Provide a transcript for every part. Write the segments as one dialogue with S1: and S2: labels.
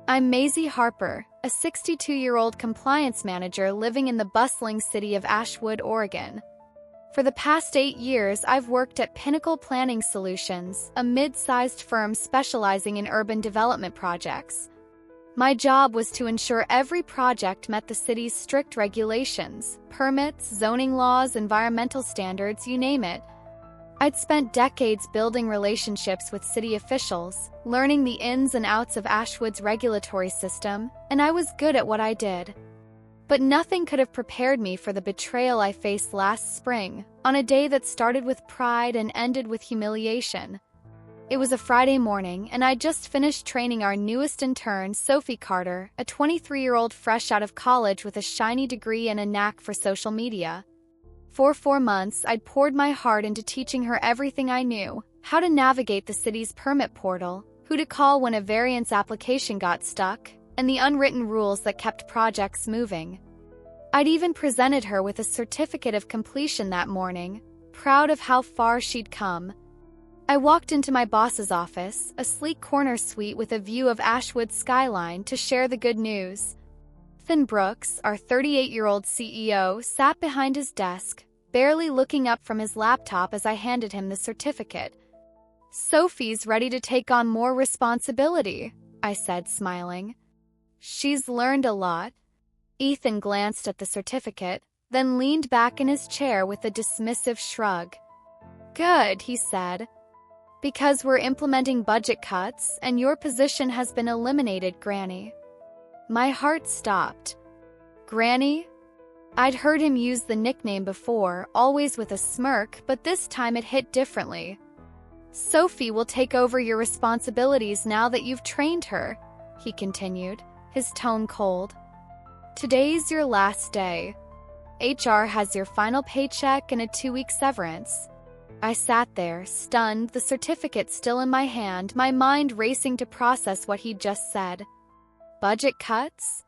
S1: I'm Maisie Harper, a 62-year-old compliance manager living in the bustling city of Ashwood, Oregon. For the past 8 years, I've worked at Pinnacle Planning Solutions, a mid-sized firm specializing in urban development projects. My job was to ensure every project met the city's strict regulations, permits, zoning laws, environmental standards, you name it. I'd spent decades building relationships with city officials, learning the ins and outs of Ashwood's regulatory system, and I was good at what I did. But nothing could have prepared me for the betrayal I faced last spring, on a day that started with pride and ended with humiliation. It was a Friday morning, and I'd just finished training our newest intern, Sophie Carter, a 23-year-old fresh out of college with a shiny degree and a knack for social media. For 4 months, I'd poured my heart into teaching her everything I knew: how to navigate the city's permit portal, who to call when a variance application got stuck, and the unwritten rules that kept projects moving. I'd even presented her with a certificate of completion that morning, proud of how far she'd come. I walked into my boss's office, a sleek corner suite with a view of Ashwood's skyline, to share the good news. Ethan Brooks, our 38-year-old CEO, sat behind his desk, barely looking up from his laptop as I handed him the certificate. "Sophie's ready to take on more responsibility," I said, smiling. "She's learned a lot." Ethan glanced at the certificate, then leaned back in his chair with a dismissive shrug. "Good," he said. "Because we're implementing budget cuts, and your position has been eliminated, Granny." My heart stopped. Granny? I'd heard him use the nickname before, always with a smirk, but this time it hit differently. "Sophie will take over your responsibilities now that you've trained her," he continued, his tone cold. "Today's your last day. HR has your final paycheck and a 2-week severance." I sat there, stunned, the certificate still in my hand, my mind racing to process what he'd just said. Budget cuts?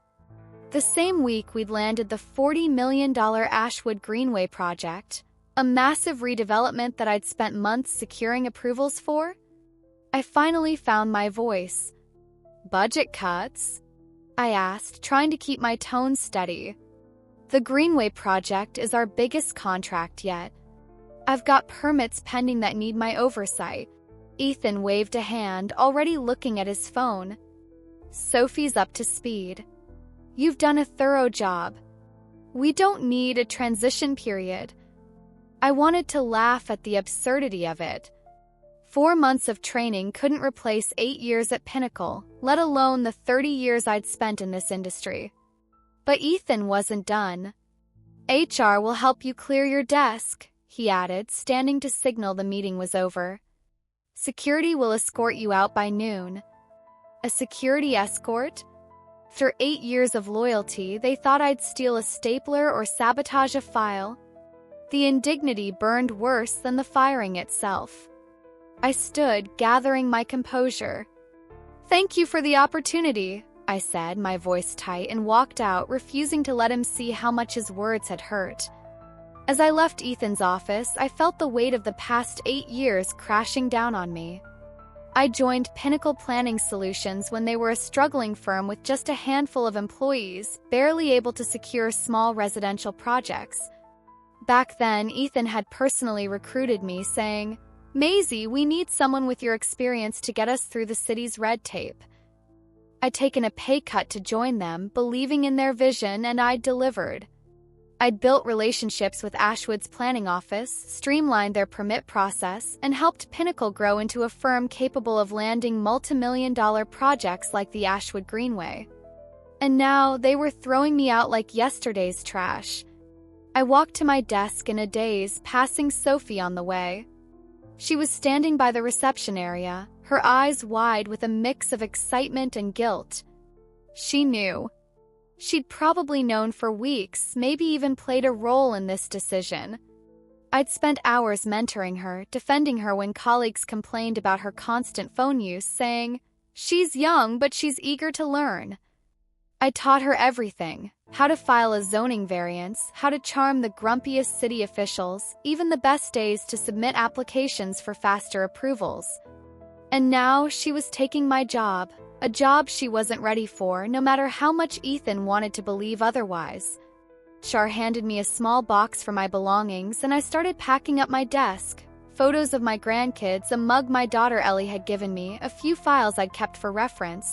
S1: The same week we'd landed the $40 million Ashwood Greenway project, a massive redevelopment that I'd spent months securing approvals for. I finally found my voice. "Budget cuts?" I asked, trying to keep my tone steady. "The Greenway project is our biggest contract yet. I've got permits pending that need my oversight." Ethan waved a hand, already looking at his phone. "Sophie's up to speed. You've done a thorough job. We don't need a transition period." I wanted to laugh at the absurdity of it. 4 months of training couldn't replace 8 years at Pinnacle, let alone the 30 years I'd spent in this industry. But Ethan wasn't done. "HR will help you clear your desk," he added, standing to signal the meeting was over. "Security will escort you out by noon." A security escort? After 8 years of loyalty, they thought I'd steal a stapler or sabotage a file. The indignity burned worse than the firing itself. I stood, gathering my composure. "Thank you for the opportunity," I said, my voice tight, and walked out, refusing to let him see how much his words had hurt. As I left Ethan's office, I felt the weight of the past 8 years crashing down on me. I joined Pinnacle Planning Solutions when they were a struggling firm with just a handful of employees, barely able to secure small residential projects. Back then, Ethan had personally recruited me, saying, "Maisie, we need someone with your experience to get us through the city's red tape." I'd taken a pay cut to join them, believing in their vision, and I'd delivered. I'd built relationships with Ashwood's planning office, streamlined their permit process, and helped Pinnacle grow into a firm capable of landing multi-million-dollar projects like the Ashwood Greenway. And now they were throwing me out like yesterday's trash. I walked to my desk in a daze, passing Sophie on the way. She was standing by the reception area, her eyes wide with a mix of excitement and guilt. She knew. She'd probably known for weeks, maybe even played a role in this decision. I'd spent hours mentoring her, defending her when colleagues complained about her constant phone use, saying, "She's young, but she's eager to learn." I taught her everything: how to file a zoning variance, how to charm the grumpiest city officials, even the best days to submit applications for faster approvals. And now she was taking my job, a job she wasn't ready for, no matter how much Ethan wanted to believe otherwise. Char handed me a small box for my belongings, and I started packing up my desk. Photos of my grandkids, a mug my daughter Ellie had given me, a few files I'd kept for reference.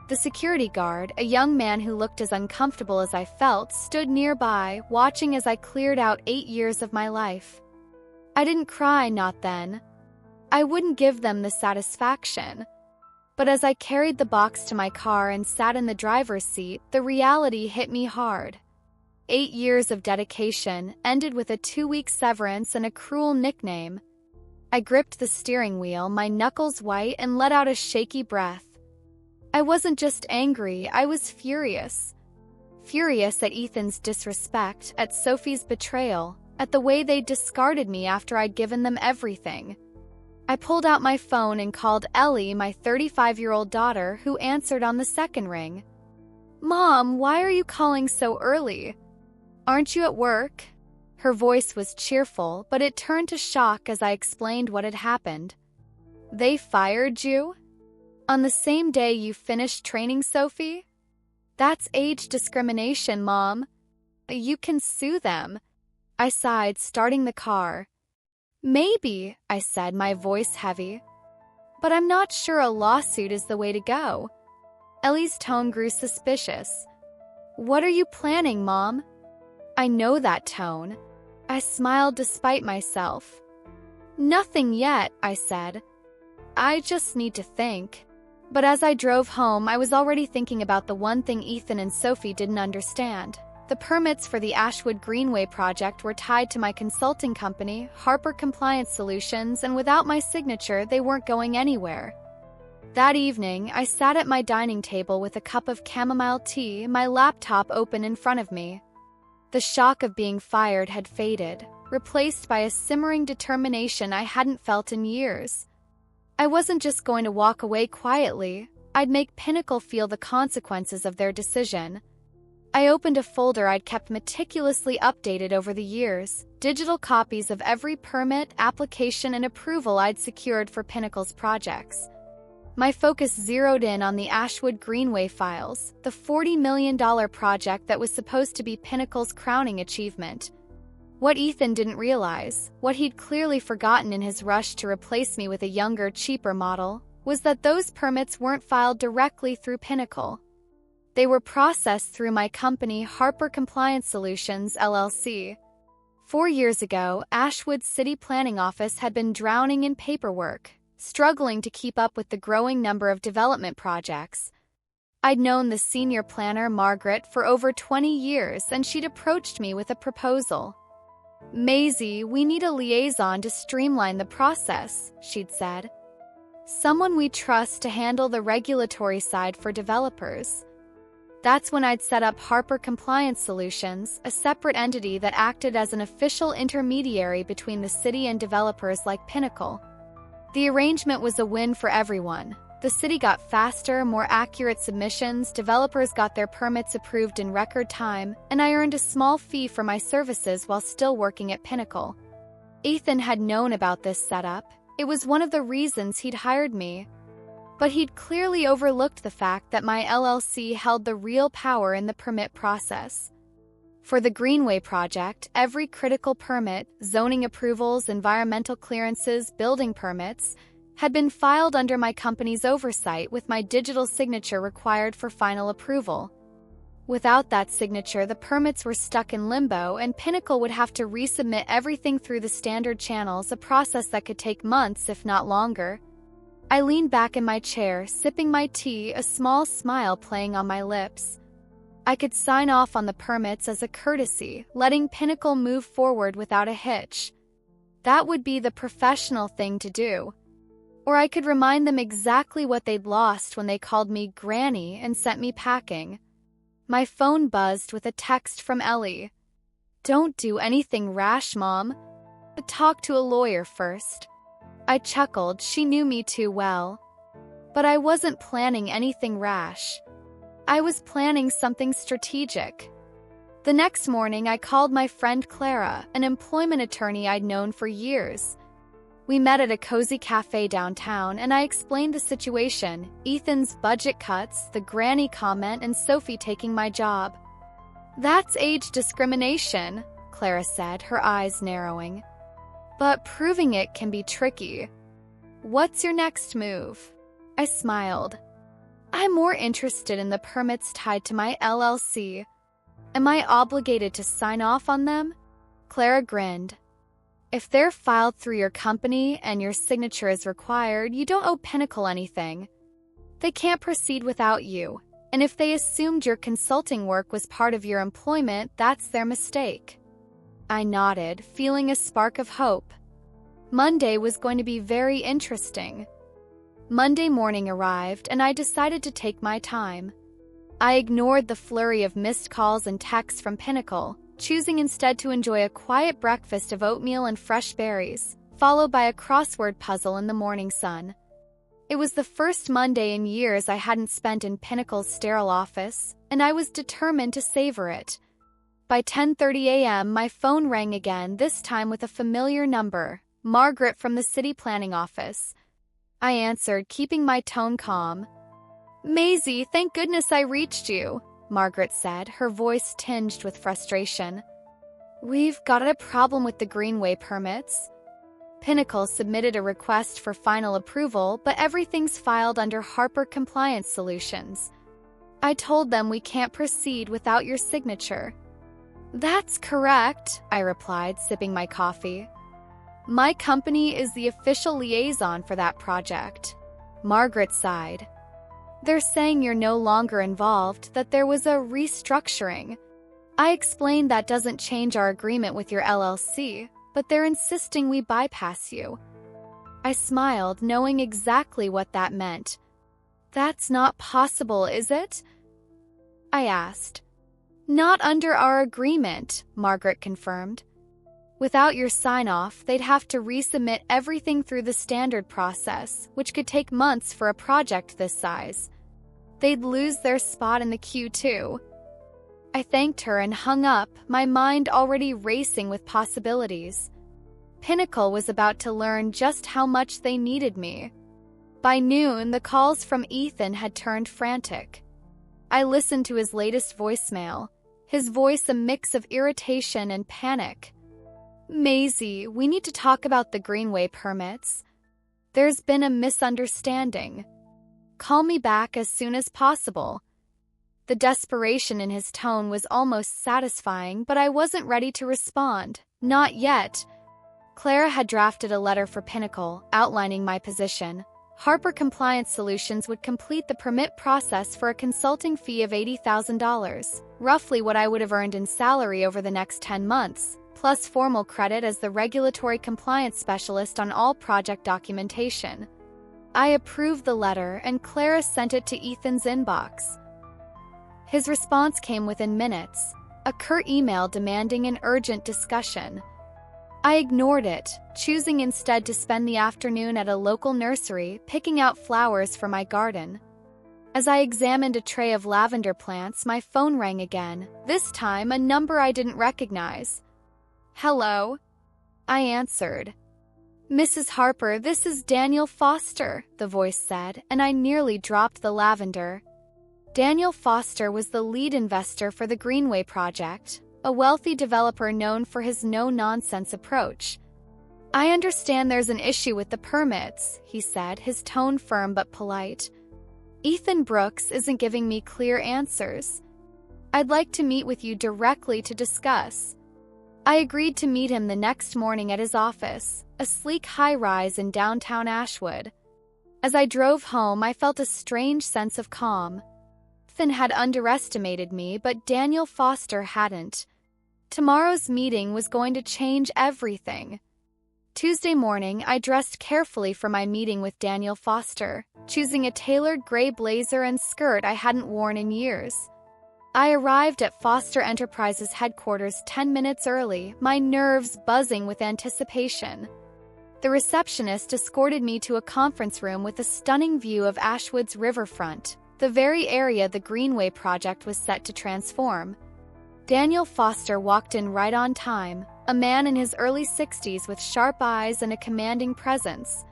S1: The security guard, a young man who looked as uncomfortable as I felt, stood nearby, watching as I cleared out 8 years of my life. I didn't cry, not then. I wouldn't give them the satisfaction. But as I carried the box to my car and sat in the driver's seat, the reality hit me hard. 8 years of dedication ended with a 2-week severance and a cruel nickname. I gripped the steering wheel, my knuckles white, and let out a shaky breath. I wasn't just angry, I was furious. Furious at Ethan's disrespect, at Sophie's betrayal, at the way they discarded me after I'd given them everything. I pulled out my phone and called Ellie, my 35-year-old daughter, who answered on the second ring. "Mom, why are you calling so early? Aren't you at work?" Her voice was cheerful, but it turned to shock as I explained what had happened. "They fired you? On the same day you finished training Sophie? That's age discrimination, Mom. You can sue them." I sighed, starting the car. "Maybe," I said, my voice heavy. "But I'm not sure a lawsuit is the way to go." Ellie's tone grew suspicious. "What are you planning, Mom?" I know that tone. I smiled despite myself. "Nothing yet," I said. "I just need to think." But as I drove home, I was already thinking about the one thing Ethan and Sophie didn't understand. The permits for the Ashwood Greenway project were tied to my consulting company, Harper Compliance Solutions, and without my signature, they weren't going anywhere. That evening, I sat at my dining table with a cup of chamomile tea, my laptop open in front of me. The shock of being fired had faded, replaced by a simmering determination I hadn't felt in years. I wasn't just going to walk away quietly, I'd make Pinnacle feel the consequences of their decision. I opened a folder I'd kept meticulously updated over the years, digital copies of every permit, application, and approval I'd secured for Pinnacle's projects. My focus zeroed in on the Ashwood Greenway files, the $40 million project that was supposed to be Pinnacle's crowning achievement. What Ethan didn't realize, what he'd clearly forgotten in his rush to replace me with a younger, cheaper model, was that those permits weren't filed directly through Pinnacle. They were processed through my company, Harper Compliance Solutions, LLC. 4 years ago, Ashwood's City Planning Office had been drowning in paperwork, struggling to keep up with the growing number of development projects. I'd known the senior planner, Margaret, for over 20 years, and she'd approached me with a proposal. "Maisie, we need a liaison to streamline the process," she'd said. "Someone we trust to handle the regulatory side for developers." That's when I'd set up Harper Compliance Solutions, a separate entity that acted as an official intermediary between the city and developers like Pinnacle. The arrangement was a win for everyone. The city got faster, more accurate submissions, developers got their permits approved in record time, and I earned a small fee for my services while still working at Pinnacle. Ethan had known about this setup. It was one of the reasons he'd hired me. But he'd clearly overlooked the fact that my LLC held the real power in the permit process. For the Greenway project, every critical permit, zoning approvals, environmental clearances, building permits, had been filed under my company's oversight with my digital signature required for final approval. Without that signature, the permits were stuck in limbo, and Pinnacle would have to resubmit everything through the standard channels, a process that could take months, if not longer. I leaned back in my chair, sipping my tea, a small smile playing on my lips. I could sign off on the permits as a courtesy, letting Pinnacle move forward without a hitch. That would be the professional thing to do. Or I could remind them exactly what they'd lost when they called me Granny and sent me packing. My phone buzzed with a text from Ellie. "Don't do anything rash, Mom. Talk to a lawyer first." I chuckled, she knew me too well. But I wasn't planning anything rash. I was planning something strategic. The next morning, I called my friend Clara, an employment attorney I'd known for years. We met at a cozy cafe downtown, and I explained the situation: Ethan's budget cuts, the granny comment, and Sophie taking my job. "That's age discrimination," Clara said, her eyes narrowing. "But proving it can be tricky. What's your next move?" I smiled. "I'm more interested in the permits tied to my LLC. Am I obligated to sign off on them?" Clara grinned. "If they're filed through your company and your signature is required, you don't owe Pinnacle anything. They can't proceed without you, and if they assumed your consulting work was part of your employment, that's their mistake." I nodded, feeling a spark of hope. Monday was going to be very interesting. Monday morning arrived, and I decided to take my time. I ignored the flurry of missed calls and texts from Pinnacle, choosing instead to enjoy a quiet breakfast of oatmeal and fresh berries, followed by a crossword puzzle in the morning sun. It was the first Monday in years I hadn't spent in Pinnacle's sterile office, and I was determined to savor it. By 10:30 a.m., my phone rang again, this time with a familiar number, Margaret from the city planning office. I answered, keeping my tone calm. "Maisie, thank goodness I reached you," Margaret said, her voice tinged with frustration. "We've got a problem with the Greenway permits. Pinnacle submitted a request for final approval, but everything's filed under Harper Compliance Solutions. I told them we can't proceed without your signature." "That's correct," I replied, sipping my coffee. "My company is the official liaison for that project." Margaret sighed. "They're saying you're no longer involved, that there was a restructuring. I explained that doesn't change our agreement with your LLC, but they're insisting we bypass you." I smiled, knowing exactly what that meant. "That's not possible, is it?" I asked. "Not under our agreement," Margaret confirmed. "Without your sign-off, they'd have to resubmit everything through the standard process, which could take months for a project this size. They'd lose their spot in the queue too." I thanked her and hung up, my mind already racing with possibilities. Pinnacle was about to learn just how much they needed me. By noon, the calls from Ethan had turned frantic. I listened to his latest voicemail, his voice a mix of irritation and panic. "Maisie, we need to talk about the Greenway permits. There's been a misunderstanding. Call me back as soon as possible." The desperation in his tone was almost satisfying, but I wasn't ready to respond. Not yet. Clara had drafted a letter for Pinnacle, outlining my position. Harper Compliance Solutions would complete the permit process for a consulting fee of $80,000, roughly what I would have earned in salary over the next 10 months, plus formal credit as the regulatory compliance specialist on all project documentation. I approved the letter, and Clara sent it to Ethan's inbox. His response came within minutes, a curt email demanding an urgent discussion. I ignored it, choosing instead to spend the afternoon at a local nursery picking out flowers for my garden. As I examined a tray of lavender plants, my phone rang again, this time a number I didn't recognize. "Hello?" I answered. "Mrs. Harper, this is Daniel Foster," the voice said, and I nearly dropped the lavender. Daniel Foster was the lead investor for the Greenway project, a wealthy developer known for his no-nonsense approach. "I understand there's an issue with the permits," he said, his tone firm but polite. "Ethan Brooks isn't giving me clear answers. I'd like to meet with you directly to discuss." I agreed to meet him the next morning at his office, a sleek high-rise in downtown Ashwood. As I drove home, I felt a strange sense of calm. Ethan had underestimated me, but Daniel Foster hadn't. Tomorrow's meeting was going to change everything. Tuesday morning, I dressed carefully for my meeting with Daniel Foster, choosing a tailored gray blazer and skirt I hadn't worn in years. I arrived at Foster Enterprises headquarters 10 minutes early, my nerves buzzing with anticipation. The receptionist escorted me to a conference room with a stunning view of Ashwood's riverfront, the very area the Greenway project was set to transform. Daniel Foster walked in right on time, a man in his early 60s with sharp eyes and a commanding presence.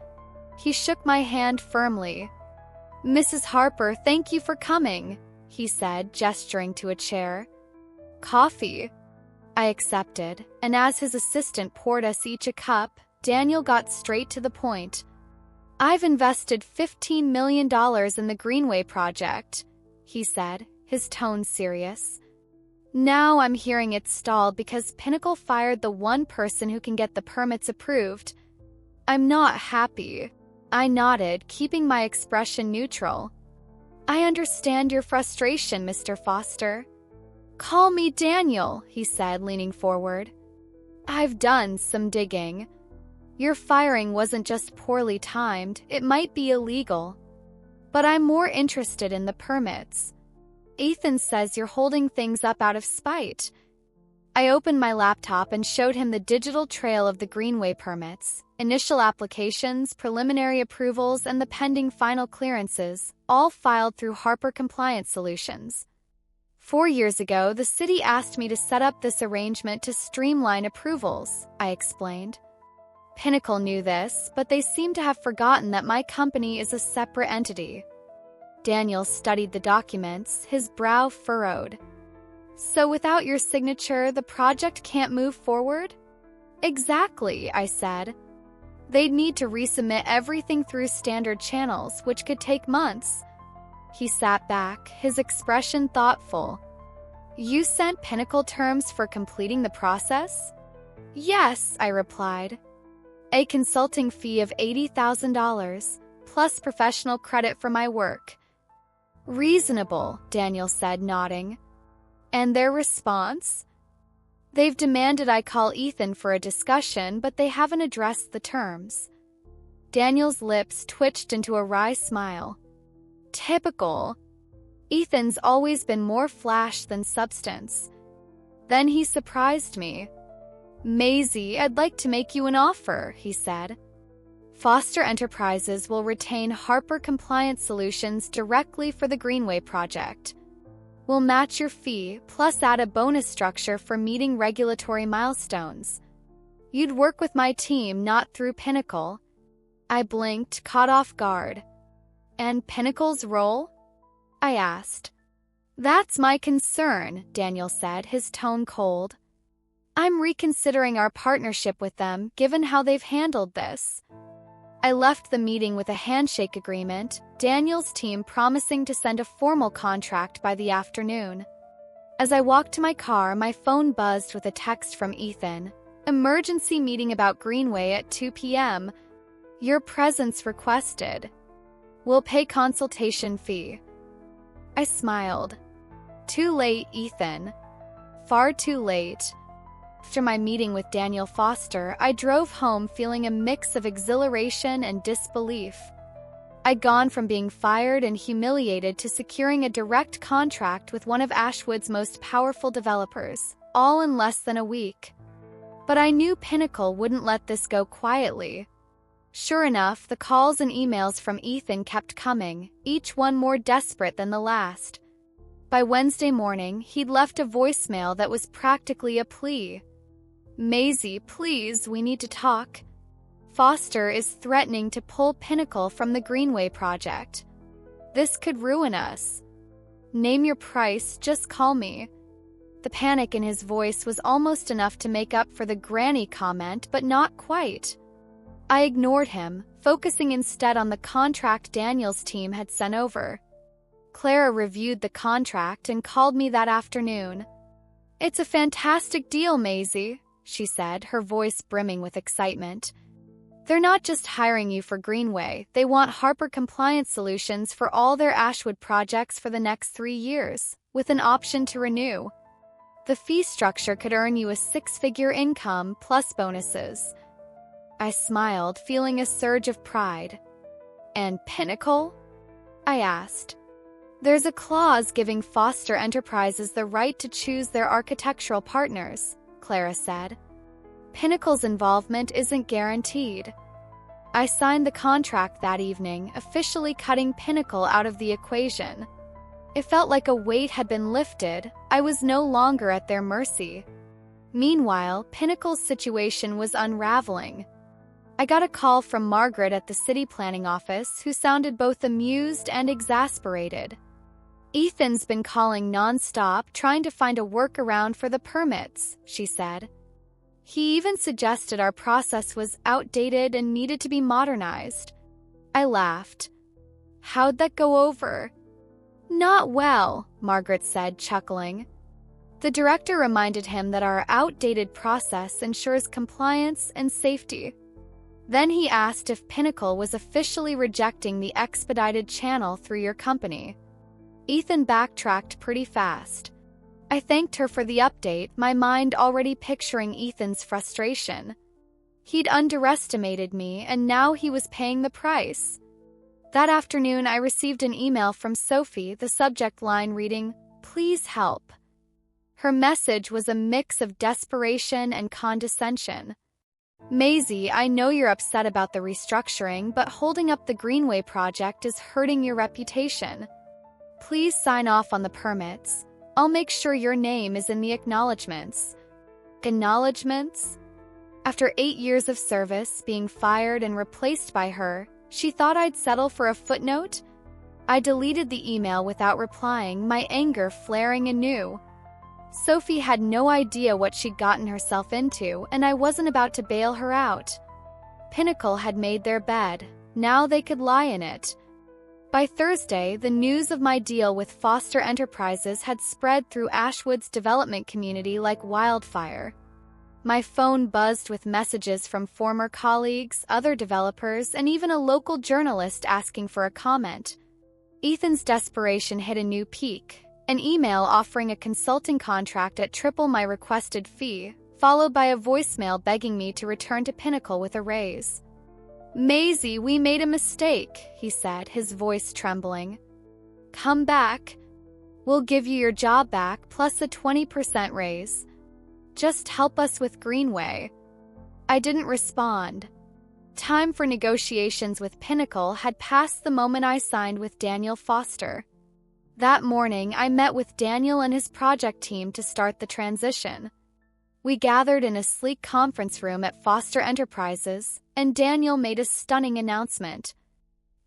S1: He shook my hand firmly. "Mrs. Harper, thank you for coming," he said, gesturing to a chair. "Coffee?" I accepted, and as his assistant poured us each a cup, Daniel got straight to the point. "I've invested $15 million in the Greenway project," he said, his tone serious. "Now I'm hearing it's stalled because Pinnacle fired the one person who can get the permits approved. I'm not happy." I nodded, keeping my expression neutral. "I understand your frustration, Mr. Foster." "Call me Daniel," he said, leaning forward. "I've done some digging. Your firing wasn't just poorly timed, it might be illegal. But I'm more interested in the permits. Ethan says you're holding things up out of spite." I opened my laptop and showed him the digital trail of the Greenway permits, initial applications, preliminary approvals, and the pending final clearances, all filed through Harper Compliance Solutions. 4 years ago, the city asked me to set up this arrangement to streamline approvals, I explained. Pinnacle knew this, but they seem to have forgotten that my company is a separate entity. Daniel studied the documents, his brow furrowed. "So without your signature, the project can't move forward?" "Exactly," I said. "They'd need to resubmit everything through standard channels, which could take months." He sat back, his expression thoughtful. "You sent Pinnacle terms for completing the process?" "Yes," I replied. "A consulting fee of $80,000, plus professional credit for my work." "Reasonable," Daniel said, nodding. "And their response?" "They've demanded I call Ethan for a discussion, but they haven't addressed the terms." Daniel's lips twitched into a wry smile. "Typical. Ethan's always been more flash than substance." Then he surprised me. "Maisie, I'd like to make you an offer," he said. "Foster Enterprises will retain Harper Compliance Solutions directly for the Greenway project. We'll match your fee, plus add a bonus structure for meeting regulatory milestones. You'd work with my team, not through Pinnacle." I blinked, caught off guard. "And Pinnacle's role?" I asked. "That's my concern," Daniel said, his tone cold. "I'm reconsidering our partnership with them, given how they've handled this." I left the meeting with a handshake agreement, Daniel's team promising to send a formal contract by the afternoon. As I walked to my car, my phone buzzed with a text from Ethan. "Emergency meeting about Greenway at 2 p.m. Your presence requested. We'll pay consultation fee." I smiled. Too late, Ethan. Far too late. After my meeting with Daniel Foster, I drove home feeling a mix of exhilaration and disbelief. I'd gone from being fired and humiliated to securing a direct contract with one of Ashwood's most powerful developers, all in less than a week. But I knew Pinnacle wouldn't let this go quietly. Sure enough, the calls and emails from Ethan kept coming, each one more desperate than the last. By Wednesday morning, he'd left a voicemail that was practically a plea. "Maisie, please, we need to talk. Foster is threatening to pull Pinnacle from the Greenway project. This could ruin us. Name your price, just call me." The panic in his voice was almost enough to make up for the granny comment, but not quite. I ignored him, focusing instead on the contract Daniel's team had sent over. Clara reviewed the contract and called me that afternoon. "It's a fantastic deal, Maisie," she said, her voice brimming with excitement. "They're not just hiring you for Greenway, they want Harper Compliance Solutions for all their Ashwood projects for the next 3 years, with an option to renew. The fee structure could earn you a 6-figure income plus bonuses." I smiled, feeling a surge of pride. "And Pinnacle?" I asked. "There's a clause giving Foster Enterprises the right to choose their architectural partners," Clara said. "Pinnacle's involvement isn't guaranteed." I signed the contract that evening, officially cutting Pinnacle out of the equation. It felt like a weight had been lifted. I was no longer at their mercy. Meanwhile, Pinnacle's situation was unraveling. I got a call from Margaret at the city planning office, who sounded both amused and exasperated. "Ethan's been calling non-stop, trying to find a workaround for the permits," she said. "He even suggested our process was outdated and needed to be modernized." I laughed. "How'd that go over?" "Not well," Margaret said, chuckling. The director reminded him that our outdated process ensures compliance and safety. Then he asked if Pinnacle was officially rejecting the expedited channel through your company. Ethan backtracked pretty fast. I thanked her for the update, my mind already picturing Ethan's frustration. He'd underestimated me, and now he was paying the price. That afternoon, I received an email from Sophie, the subject line reading, "Please help." Her message was a mix of desperation and condescension. "Maisie, I know you're upset about the restructuring, but holding up the Greenway project is hurting your reputation. Please sign off on the permits. I'll make sure your name is in the acknowledgements." Acknowledgements? After 8 years of service, being fired and replaced by her, she thought I'd settle for a footnote? I deleted the email without replying, my anger flaring anew. Sophie had no idea what she'd gotten herself into, and I wasn't about to bail her out. Pinnacle had made their bed. Now they could lie in it. By Thursday, the news of my deal with Foster Enterprises had spread through Ashwood's development community like wildfire. My phone buzzed with messages from former colleagues, other developers, and even a local journalist asking for a comment. Ethan's desperation hit a new peak. An email offering a consulting contract at triple my requested fee, followed by a voicemail begging me to return to Pinnacle with a raise. "Maisie, we made a mistake," he said, his voice trembling. "Come back. We'll give you your job back, plus a 20% raise. Just help us with Greenway." I didn't respond. Time for negotiations with Pinnacle had passed the moment I signed with Daniel Foster. That morning, I met with Daniel and his project team to start the transition. We gathered in a sleek conference room at Foster Enterprises, and Daniel made a stunning announcement.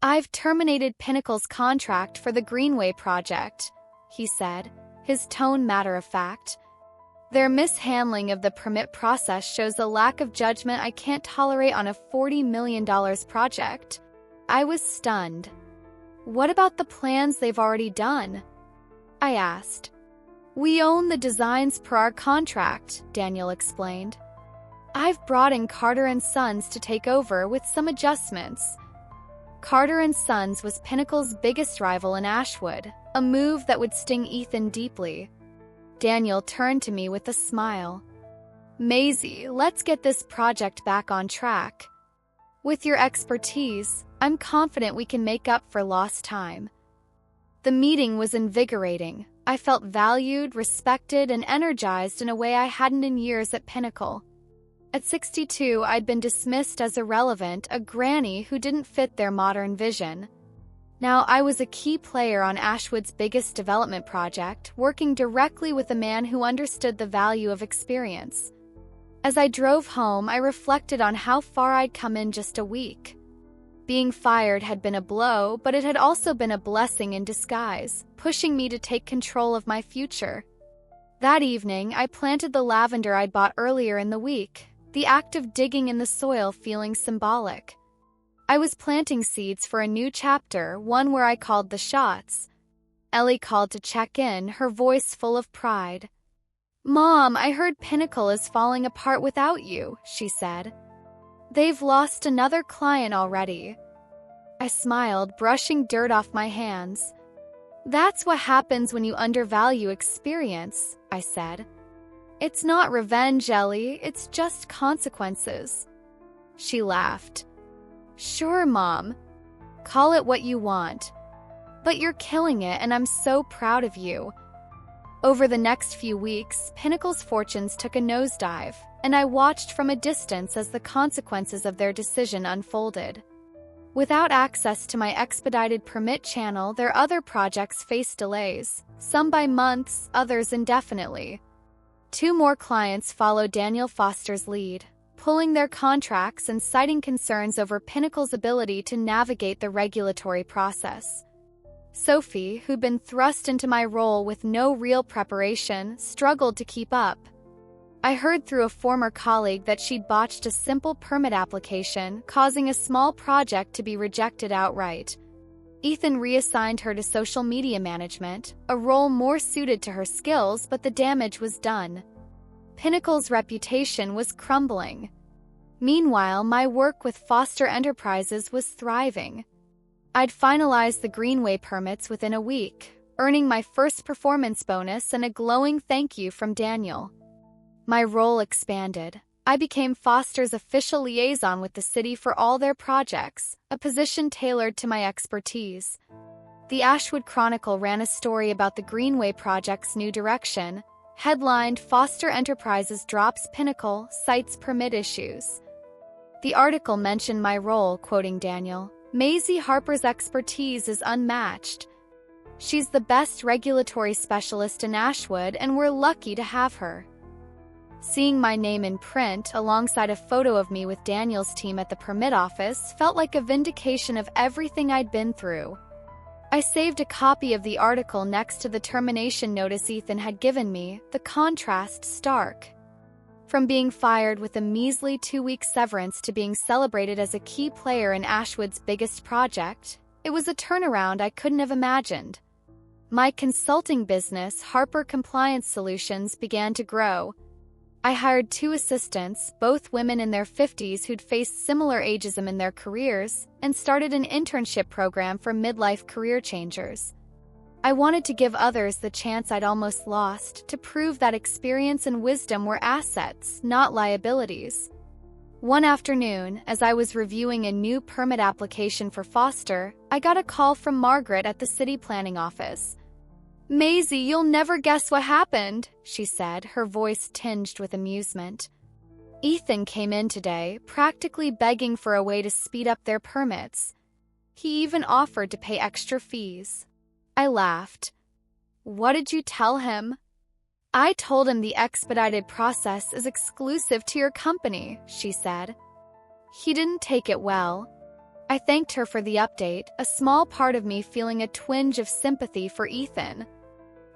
S1: "I've terminated Pinnacle's contract for the Greenway project," he said, his tone matter-of-fact. "Their mishandling of the permit process shows a lack of judgment I can't tolerate on a $40 million project." I was stunned. "What about the plans they've already done?" I asked. "We own the designs per our contract," Daniel explained. "I've brought in Carter & Sons to take over with some adjustments." Carter & Sons was Pinnacle's biggest rival in Ashwood, a move that would sting Ethan deeply. Daniel turned to me with a smile. "Maisie, let's get this project back on track. With your expertise, I'm confident we can make up for lost time." The meeting was invigorating. I felt valued, respected, and energized in a way I hadn't in years at Pinnacle. At 62, I'd been dismissed as irrelevant, a granny who didn't fit their modern vision. Now I was a key player on Ashwood's biggest development project, working directly with a man who understood the value of experience. As I drove home, I reflected on how far I'd come in just a week. Being fired had been a blow, but it had also been a blessing in disguise, pushing me to take control of my future. That evening, I planted the lavender I'd bought earlier in the week, the act of digging in the soil feeling symbolic. I was planting seeds for a new chapter, one where I called the shots. Ellie called to check in, her voice full of pride. "Mom, I heard Pinnacle is falling apart without you," she said. "They've lost another client already." I smiled, brushing dirt off my hands. "That's what happens when you undervalue experience," I said. "It's not revenge, Ellie, it's just consequences." She laughed. "Sure, Mom. Call it what you want. But you're killing it, and I'm so proud of you." Over the next few weeks, Pinnacle's fortunes took a nosedive, and I watched from a distance as the consequences of their decision unfolded. Without access to my expedited permit channel, their other projects faced delays, some by months, others indefinitely. 2 more clients followed Daniel Foster's lead, pulling their contracts and citing concerns over Pinnacle's ability to navigate the regulatory process. Sophie, who'd been thrust into my role with no real preparation, struggled to keep up. I heard through a former colleague that she'd botched a simple permit application, causing a small project to be rejected outright. Ethan reassigned her to social media management, a role more suited to her skills, but the damage was done. Pinnacle's reputation was crumbling. Meanwhile, my work with Foster Enterprises was thriving. I'd finalized the Greenway permits within a week, earning my first performance bonus and a glowing thank you from Daniel. My role expanded. I became Foster's official liaison with the city for all their projects, a position tailored to my expertise. The Ashwood Chronicle ran a story about the Greenway project's new direction, headlined "Foster Enterprises Drops Pinnacle, Cites Permit Issues." The article mentioned my role, quoting Daniel, "Maisie Harper's expertise is unmatched. She's the best regulatory specialist in Ashwood, and we're lucky to have her." Seeing my name in print alongside a photo of me with Daniel's team at the permit office felt like a vindication of everything I'd been through. I saved a copy of the article next to the termination notice Ethan had given me, the contrast stark. From being fired with a measly 2-week severance to being celebrated as a key player in Ashwood's biggest project, it was a turnaround I couldn't have imagined. My consulting business, Harper Compliance Solutions, began to grow. I hired 2 assistants, both women in their 50s who'd faced similar ageism in their careers, and started an internship program for midlife career changers. I wanted to give others the chance I'd almost lost, to prove that experience and wisdom were assets, not liabilities. One afternoon, as I was reviewing a new permit application for Foster, I got a call from Margaret at the city planning office. "Maisie, you'll never guess what happened," she said, her voice tinged with amusement. "Ethan came in today, practically begging for a way to speed up their permits. He even offered to pay extra fees." I laughed. "What did you tell him?" "I told him the expedited process is exclusive to your company," she said. He didn't take it well. I thanked her for the update, a small part of me feeling a twinge of sympathy for Ethan.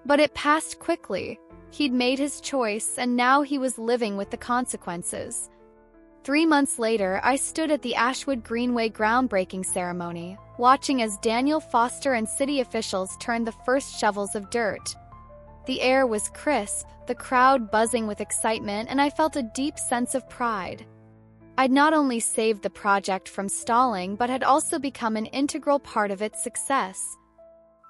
S1: But it passed quickly. He'd made his choice, and now he was living with the consequences. 3 months later, I stood at the Ashwood Greenway groundbreaking ceremony, watching as Daniel Foster and city officials turned the first shovels of dirt. The air was crisp, the crowd buzzing with excitement, and I felt a deep sense of pride. I'd not only saved the project from stalling, but had also become an integral part of its success.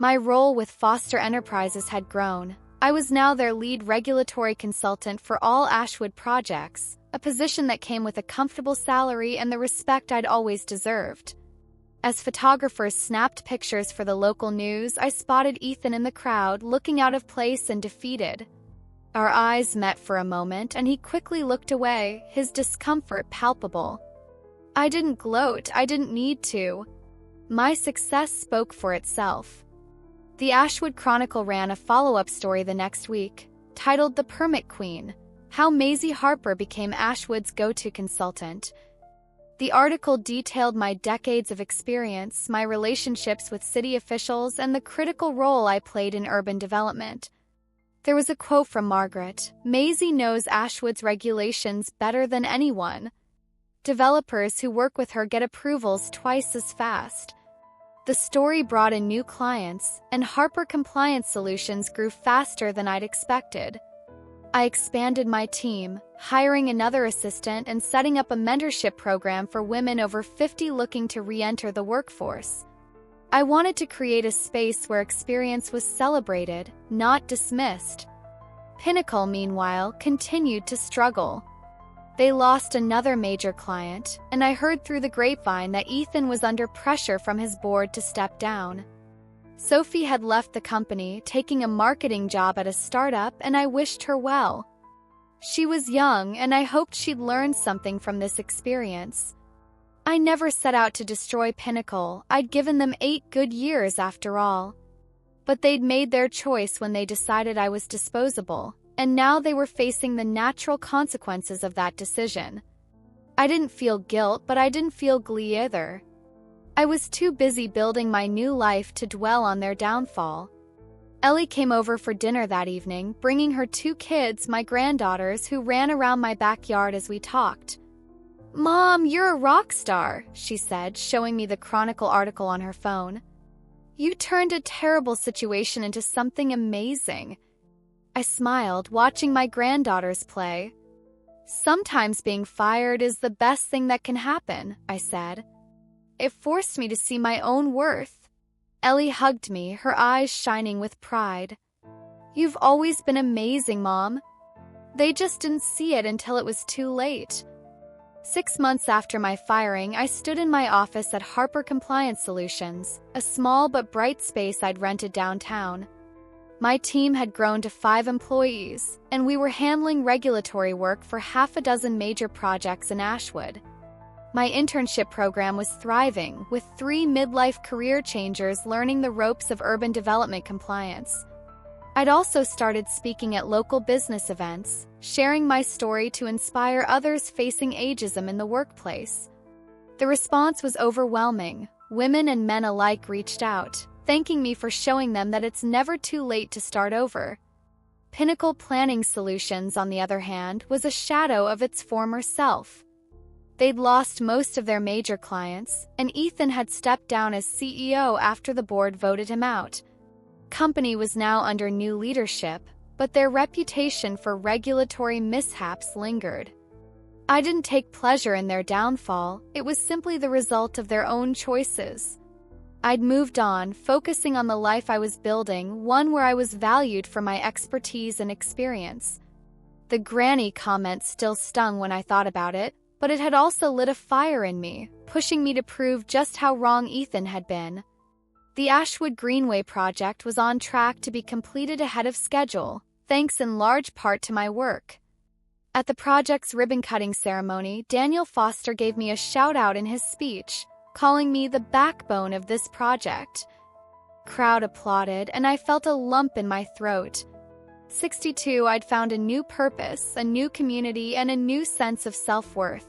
S1: My role with Foster Enterprises had grown. I was now their lead regulatory consultant for all Ashwood projects, a position that came with a comfortable salary and the respect I'd always deserved. As photographers snapped pictures for the local news, I spotted Ethan in the crowd, looking out of place and defeated. Our eyes met for a moment, and he quickly looked away, his discomfort palpable. I didn't gloat, I didn't need to. My success spoke for itself. The Ashwood Chronicle ran a follow-up story the next week, titled "The Permit Queen: How Maisie Harper Became Ashwood's Go-To Consultant." The article detailed my decades of experience, my relationships with city officials, and the critical role I played in urban development. There was a quote from Margaret: "Maisie knows Ashwood's regulations better than anyone. Developers who work with her get approvals twice as fast." The story brought in new clients, and Harper Compliance Solutions grew faster than I'd expected. I expanded my team, hiring another assistant and setting up a mentorship program for women over 50 looking to re-enter the workforce. I wanted to create a space where experience was celebrated, not dismissed. Pinnacle, meanwhile, continued to struggle. They lost another major client, and I heard through the grapevine that Ethan was under pressure from his board to step down. Sophie had left the company, taking a marketing job at a startup, and I wished her well. She was young, and I hoped she'd learn something from this experience. I never set out to destroy Pinnacle. I'd given them 8 good years after all. But they'd made their choice when they decided I was disposable. and now they were facing the natural consequences of that decision. I didn't feel guilt, but I didn't feel glee either. I was too busy building my new life to dwell on their downfall. Ellie came over for dinner that evening, bringing her 2 kids, my granddaughters, who ran around my backyard as we talked. "Mom, you're a rock star," she said, showing me the Chronicle article on her phone. "You turned a terrible situation into something amazing." I smiled, watching my granddaughters play. "Sometimes being fired is the best thing that can happen," I said. "It forced me to see my own worth." Ellie hugged me, her eyes shining with pride. "You've always been amazing, Mom. They just didn't see it until it was too late." 6 months after my firing, I stood in my office at Harper Compliance Solutions, a small but bright space I'd rented downtown. My team had grown to 5 employees, and we were handling regulatory work for half a dozen major projects in Ashwood. My internship program was thriving, with 3 midlife career changers learning the ropes of urban development compliance. I'd also started speaking at local business events, sharing my story to inspire others facing ageism in the workplace. The response was overwhelming. Women and men alike reached out, thanking me for showing them that it's never too late to start over. Pinnacle Planning Solutions, on the other hand, was a shadow of its former self. They'd lost most of their major clients, and Ethan had stepped down as CEO after the board voted him out. Company was now under new leadership, but their reputation for regulatory mishaps lingered. I didn't take pleasure in their downfall, it was simply the result of their own choices. I'd moved on, focusing on the life I was building, one where I was valued for my expertise and experience. The granny comment still stung when I thought about it, but it had also lit a fire in me, pushing me to prove just how wrong Ethan had been. The Ashwood Greenway project was on track to be completed ahead of schedule, thanks in large part to my work. At the project's ribbon-cutting ceremony, Daniel Foster gave me a shout-out in his speech, calling me the backbone of this project. Crowd applauded, and I felt a lump in my throat. 62, I'd found a new purpose, a new community, and a new sense of self-worth.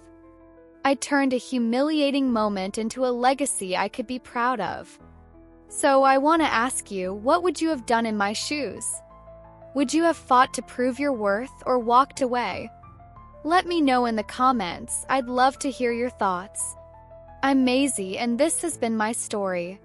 S1: I turned a humiliating moment into a legacy I could be proud of. So I want to ask you, what would you have done in my shoes? Would you have fought to prove your worth or walked away? Let me know in the comments. I'd love to hear your thoughts. I'm Maisie, and this has been my story.